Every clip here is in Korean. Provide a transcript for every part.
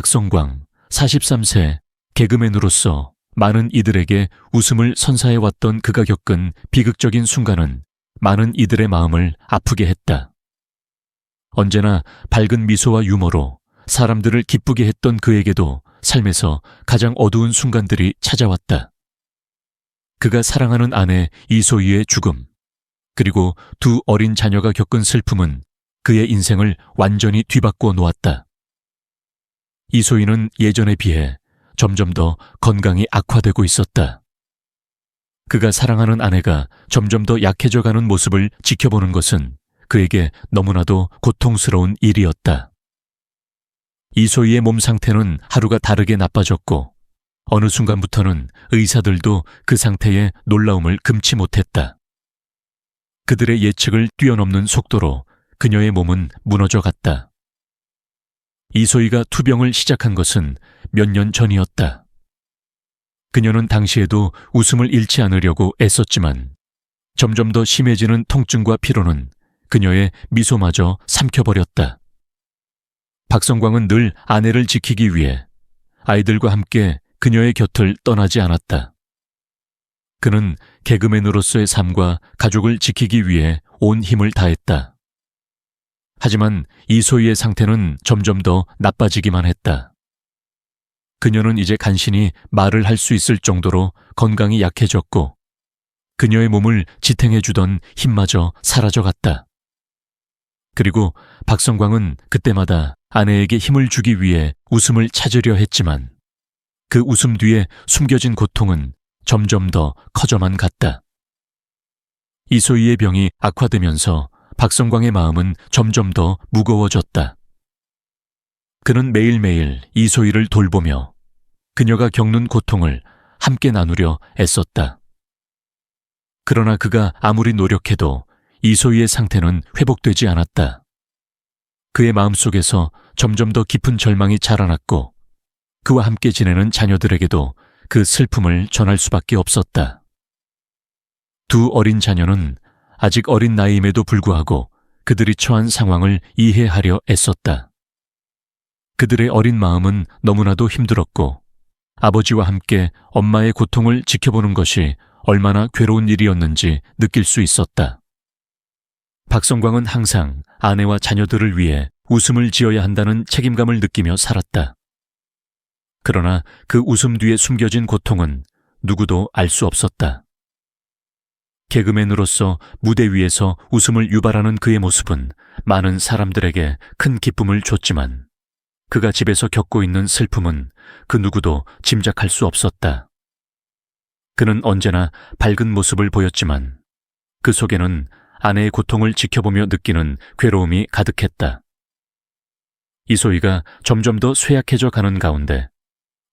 박성광, 43세, 개그맨으로서 많은 이들에게 웃음을 선사해왔던 그가 겪은 비극적인 순간은 많은 이들의 마음을 아프게 했다. 언제나 밝은 미소와 유머로 사람들을 기쁘게 했던 그에게도 삶에서 가장 어두운 순간들이 찾아왔다. 그가 사랑하는 아내 이소희의 죽음, 그리고 두 어린 자녀가 겪은 슬픔은 그의 인생을 완전히 뒤바꿔 놓았다. 이소희는 예전에 비해 점점 더 건강이 악화되고 있었다. 그가 사랑하는 아내가 점점 더 약해져가는 모습을 지켜보는 것은 그에게 너무나도 고통스러운 일이었다. 이소희의 몸 상태는 하루가 다르게 나빠졌고 어느 순간부터는 의사들도 그 상태에 놀라움을 금치 못했다. 그들의 예측을 뛰어넘는 속도로 그녀의 몸은 무너져 갔다. 이소희가 투병을 시작한 것은 몇 년 전이었다. 그녀는 당시에도 웃음을 잃지 않으려고 애썼지만 점점 더 심해지는 통증과 피로는 그녀의 미소마저 삼켜버렸다. 박성광은 늘 아내를 지키기 위해 아이들과 함께 그녀의 곁을 떠나지 않았다. 그는 개그맨으로서의 삶과 가족을 지키기 위해 온 힘을 다했다. 하지만 이소희의 상태는 점점 더 나빠지기만 했다. 그녀는 이제 간신히 말을 할 수 있을 정도로 건강이 약해졌고 그녀의 몸을 지탱해주던 힘마저 사라져갔다. 그리고 박성광은 그때마다 아내에게 힘을 주기 위해 웃음을 찾으려 했지만 그 웃음 뒤에 숨겨진 고통은 점점 더 커져만 갔다. 이소희의 병이 악화되면서 박성광의 마음은 점점 더 무거워졌다. 그는 매일매일 이소희를 돌보며 그녀가 겪는 고통을 함께 나누려 애썼다. 그러나 그가 아무리 노력해도 이소희의 상태는 회복되지 않았다. 그의 마음속에서 점점 더 깊은 절망이 자라났고 그와 함께 지내는 자녀들에게도 그 슬픔을 전할 수밖에 없었다. 두 어린 자녀는 아직 어린 나이임에도 불구하고 그들이 처한 상황을 이해하려 애썼다. 그들의 어린 마음은 너무나도 힘들었고 아버지와 함께 엄마의 고통을 지켜보는 것이 얼마나 괴로운 일이었는지 느낄 수 있었다. 박성광은 항상 아내와 자녀들을 위해 웃음을 지어야 한다는 책임감을 느끼며 살았다. 그러나 그 웃음 뒤에 숨겨진 고통은 누구도 알 수 없었다. 개그맨으로서 무대 위에서 웃음을 유발하는 그의 모습은 많은 사람들에게 큰 기쁨을 줬지만 그가 집에서 겪고 있는 슬픔은 그 누구도 짐작할 수 없었다. 그는 언제나 밝은 모습을 보였지만 그 속에는 아내의 고통을 지켜보며 느끼는 괴로움이 가득했다. 이소희가 점점 더 쇠약해져 가는 가운데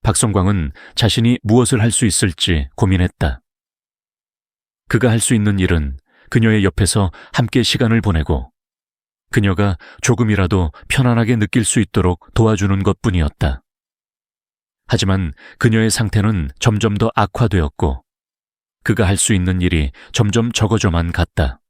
박성광은 자신이 무엇을 할 수 있을지 고민했다. 그가 할 수 있는 일은 그녀의 옆에서 함께 시간을 보내고 그녀가 조금이라도 편안하게 느낄 수 있도록 도와주는 것뿐이었다. 하지만 그녀의 상태는 점점 더 악화되었고 그가 할 수 있는 일이 점점 적어져만 갔다.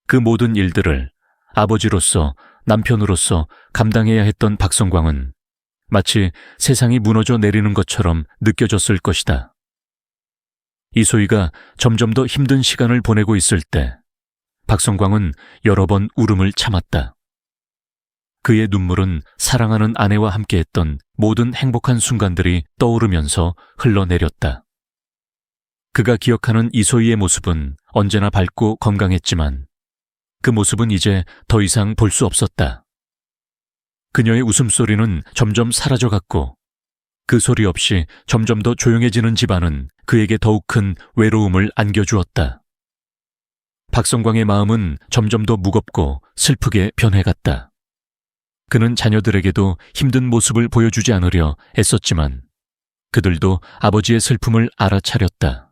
그 모든 일들을 아버지로서 남편으로서 감당해야 했던 박성광은 마치 세상이 무너져 내리는 것처럼 느껴졌을 것이다. 이소희가 점점 더 힘든 시간을 보내고 있을 때 박성광은 여러 번 울음을 참았다. 그의 눈물은 사랑하는 아내와 함께했던 모든 행복한 순간들이 떠오르면서 흘러내렸다. 그가 기억하는 이소희의 모습은 언제나 밝고 건강했지만 그 모습은 이제 더 이상 볼 수 없었다. 그녀의 웃음소리는 점점 사라져갔고 그 소리 없이 점점 더 조용해지는 집안은 그에게 더욱 큰 외로움을 안겨주었다. 박성광의 마음은 점점 더 무겁고 슬프게 변해갔다. 그는 자녀들에게도 힘든 모습을 보여주지 않으려 애썼지만 그들도 아버지의 슬픔을 알아차렸다.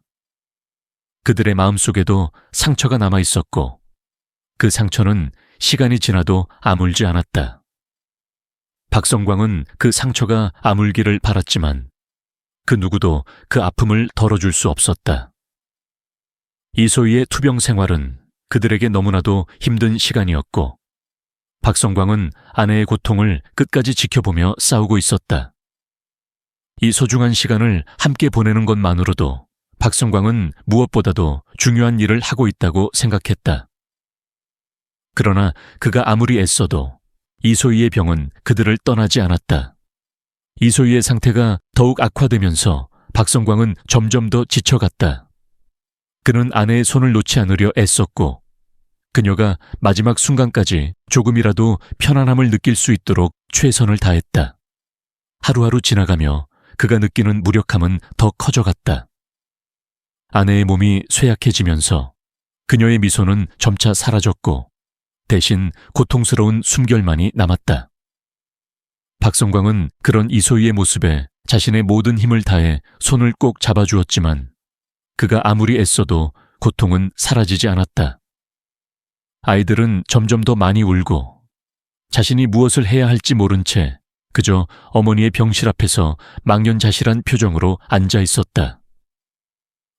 그들의 마음속에도 상처가 남아 있었고 그 상처는 시간이 지나도 아물지 않았다. 박성광은 그 상처가 아물기를 바랐지만 그 누구도 그 아픔을 덜어줄 수 없었다. 이소희의 투병 생활은 그들에게 너무나도 힘든 시간이었고 박성광은 아내의 고통을 끝까지 지켜보며 싸우고 있었다. 이 소중한 시간을 함께 보내는 것만으로도 박성광은 무엇보다도 중요한 일을 하고 있다고 생각했다. 그러나 그가 아무리 애써도 이소희의 병은 그들을 떠나지 않았다. 이소희의 상태가 더욱 악화되면서 박성광은 점점 더 지쳐갔다. 그는 아내의 손을 놓지 않으려 애썼고 그녀가 마지막 순간까지 조금이라도 편안함을 느낄 수 있도록 최선을 다했다. 하루하루 지나가며 그가 느끼는 무력함은 더 커져갔다. 아내의 몸이 쇠약해지면서 그녀의 미소는 점차 사라졌고 대신 고통스러운 숨결만이 남았다. 박성광은 그런 이소희의 모습에 자신의 모든 힘을 다해 손을 꼭 잡아주었지만 그가 아무리 애써도 고통은 사라지지 않았다. 아이들은 점점 더 많이 울고 자신이 무엇을 해야 할지 모른 채 그저 어머니의 병실 앞에서 망연자실한 표정으로 앉아 있었다.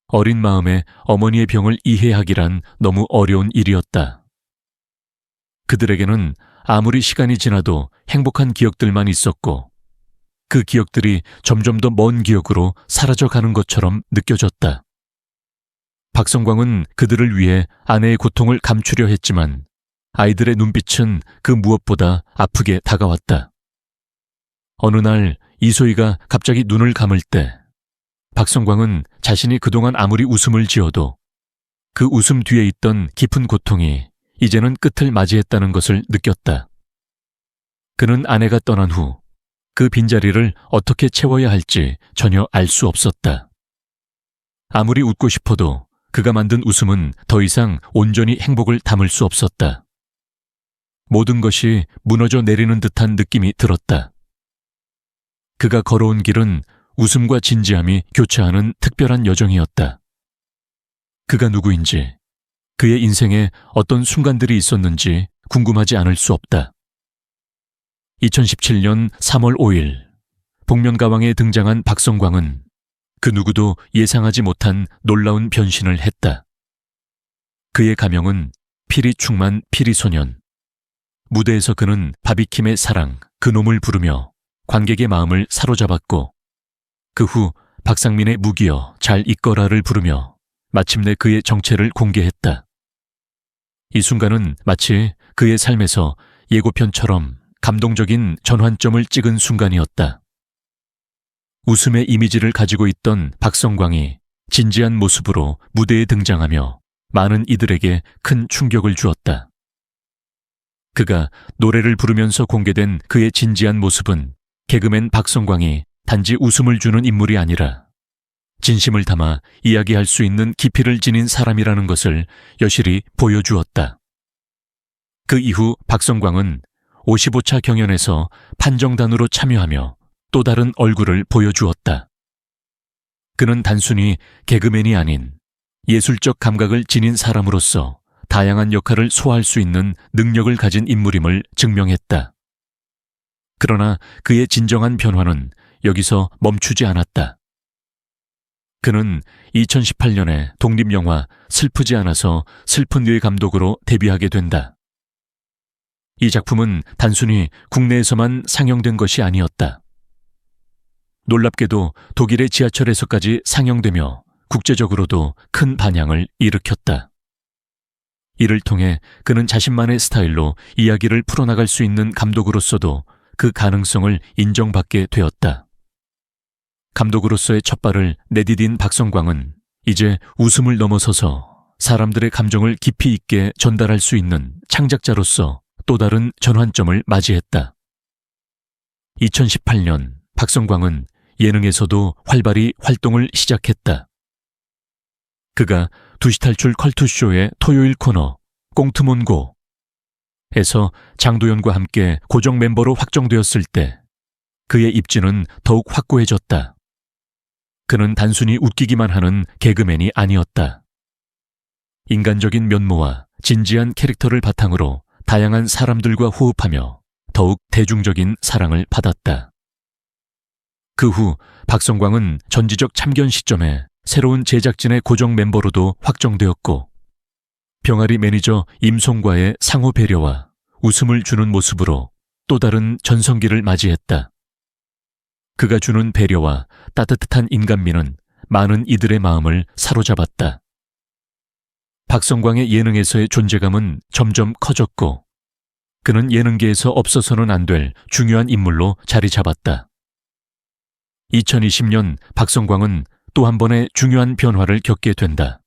어린 마음에 어머니의 병을 이해하기란 너무 어려운 일이었다. 그들에게는 아무리 시간이 지나도 행복한 기억들만 있었고 그 기억들이 점점 더 먼 기억으로 사라져가는 것처럼 느껴졌다. 박성광은 그들을 위해 아내의 고통을 감추려 했지만 아이들의 눈빛은 그 무엇보다 아프게 다가왔다. 어느 날 이소희가 갑자기 눈을 감을 때 박성광은 자신이 그동안 아무리 웃음을 지어도 그 웃음 뒤에 있던 깊은 고통이 이제는 끝을 맞이했다는 것을 느꼈다. 그는 아내가 떠난 후 그 빈자리를 어떻게 채워야 할지 전혀 알 수 없었다. 아무리 웃고 싶어도 그가 만든 웃음은 더 이상 온전히 행복을 담을 수 없었다. 모든 것이 무너져 내리는 듯한 느낌이 들었다. 그가 걸어온 길은 웃음과 진지함이 교차하는 특별한 여정이었다. 그가 누구인지, 그의 인생에 어떤 순간들이 있었는지 궁금하지 않을 수 없다. 2017년 3월 5일, 복면가왕에 등장한 박성광은 그 누구도 예상하지 못한 놀라운 변신을 했다. 그의 가명은 피리충만 피리소년. 무대에서 그는 바비킴의 사랑, 그놈을 부르며 관객의 마음을 사로잡았고 그 후 박상민의 무기여 잘 있거라를 부르며 마침내 그의 정체를 공개했다. 이 순간은 마치 그의 삶에서 예고편처럼 감동적인 전환점을 찍은 순간이었다. 웃음의 이미지를 가지고 있던 박성광이 진지한 모습으로 무대에 등장하며 많은 이들에게 큰 충격을 주었다. 그가 노래를 부르면서 공개된 그의 진지한 모습은 개그맨 박성광이 단지 웃음을 주는 인물이 아니라 진심을 담아 이야기할 수 있는 깊이를 지닌 사람이라는 것을 여실히 보여주었다. 그 이후 박성광은 55차 경연에서 판정단으로 참여하며 또 다른 얼굴을 보여주었다. 그는 단순히 개그맨이 아닌 예술적 감각을 지닌 사람으로서 다양한 역할을 소화할 수 있는 능력을 가진 인물임을 증명했다. 그러나 그의 진정한 변화는 여기서 멈추지 않았다. 그는 2018년에 독립영화 슬프지 않아서 슬픈 뇌 감독으로 데뷔하게 된다. 이 작품은 단순히 국내에서만 상영된 것이 아니었다. 놀랍게도 독일의 지하철에서까지 상영되며 국제적으로도 큰 반향을 일으켰다. 이를 통해 그는 자신만의 스타일로 이야기를 풀어나갈 수 있는 감독으로서도 그 가능성을 인정받게 되었다. 감독으로서의 첫발을 내디딘 박성광은 이제 웃음을 넘어서서 사람들의 감정을 깊이 있게 전달할 수 있는 창작자로서 또 다른 전환점을 맞이했다. 2018년 박성광은 예능에서도 활발히 활동을 시작했다. 그가 2시 탈출 컬투쇼의 토요일 코너 꽁트몬고에서 장도연과 함께 고정 멤버로 확정되었을 때 그의 입지는 더욱 확고해졌다. 그는 단순히 웃기기만 하는 개그맨이 아니었다. 인간적인 면모와 진지한 캐릭터를 바탕으로 다양한 사람들과 호흡하며 더욱 대중적인 사랑을 받았다. 그 후 박성광은 전지적 참견 시점에 새로운 제작진의 고정 멤버로도 확정되었고 병아리 매니저 임송과의 상호 배려와 웃음을 주는 모습으로 또 다른 전성기를 맞이했다. 그가 주는 배려와 따뜻한 인간미는 많은 이들의 마음을 사로잡았다. 박성광의 예능에서의 존재감은 점점 커졌고 그는 예능계에서 없어서는 안 될 중요한 인물로 자리 잡았다. 2020년 박성광은 또 한 번의 중요한 변화를 겪게 된다.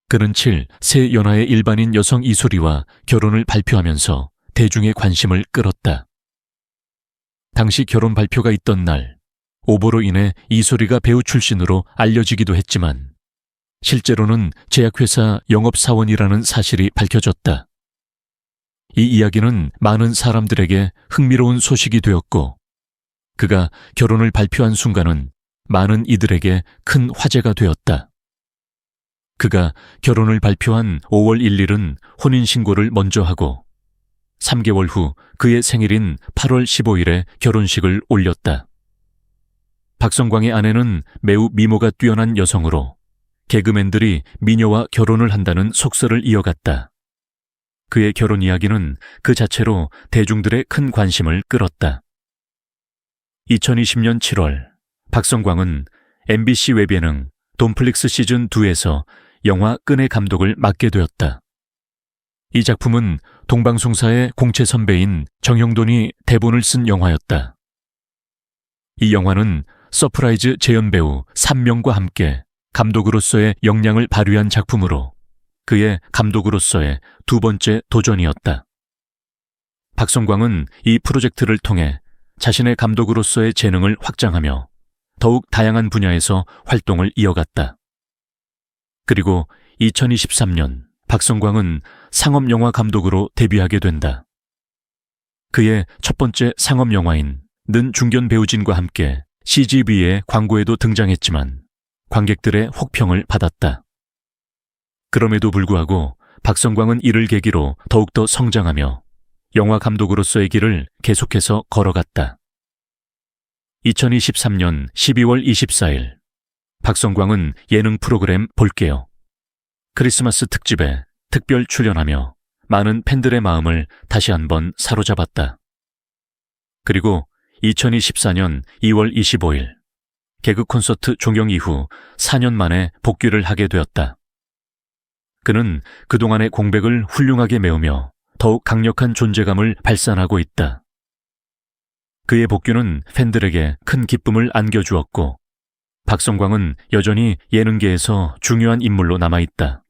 그는 새 연하의 일반인 여성 이소리와 결혼을 발표하면서 대중의 관심을 끌었다. 당시 결혼 발표가 있던 날, 오보로 인해 이소리가 배우 출신으로 알려지기도 했지만 실제로는 제약회사 영업사원이라는 사실이 밝혀졌다. 이 이야기는 많은 사람들에게 흥미로운 소식이 되었고 그가 결혼을 발표한 순간은 많은 이들에게 큰 화제가 되었다. 그가 결혼을 발표한 5월 1일은 혼인신고를 먼저 하고 3개월 후 그의 생일인 8월 15일에 결혼식을 올렸다. 박성광의 아내는 매우 미모가 뛰어난 여성으로 개그맨들이 미녀와 결혼을 한다는 속설을 이어갔다. 그의 결혼 이야기는 그 자체로 대중들의 큰 관심을 끌었다. 2020년 7월 박성광은 MBC 웹예능 돈플릭스 시즌2에서 영화 끈의 감독을 맡게 되었다. 이 작품은 동방송사의 공채 선배인 정형돈이 대본을 쓴 영화였다. 이 영화는 서프라이즈 재연 배우 3명과 함께 감독으로서의 역량을 발휘한 작품으로 그의 감독으로서의 두 번째 도전이었다. 박성광은 이 프로젝트를 통해 자신의 감독으로서의 재능을 확장하며 더욱 다양한 분야에서 활동을 이어갔다. 그리고 2023년 박성광은 상업영화 감독으로 데뷔하게 된다. 그의 첫 번째 상업영화인 는 중견 배우진과 함께 CGV의 광고에도 등장했지만 관객들의 혹평을 받았다. 그럼에도 불구하고 박성광은 이를 계기로 더욱더 성장하며 영화 감독으로서의 길을 계속해서 걸어갔다. 2023년 12월 24일 박성광은 예능 프로그램 볼게요. 크리스마스 특집에 특별 출연하며 많은 팬들의 마음을 다시 한번 사로잡았다. 그리고 2024년 2월 25일 개그 콘서트 종영 이후 4년 만에 복귀를 하게 되었다. 그는 그동안의 공백을 훌륭하게 메우며 더욱 강력한 존재감을 발산하고 있다. 그의 복귀는 팬들에게 큰 기쁨을 안겨주었고 박성광은 여전히 예능계에서 중요한 인물로 남아있다.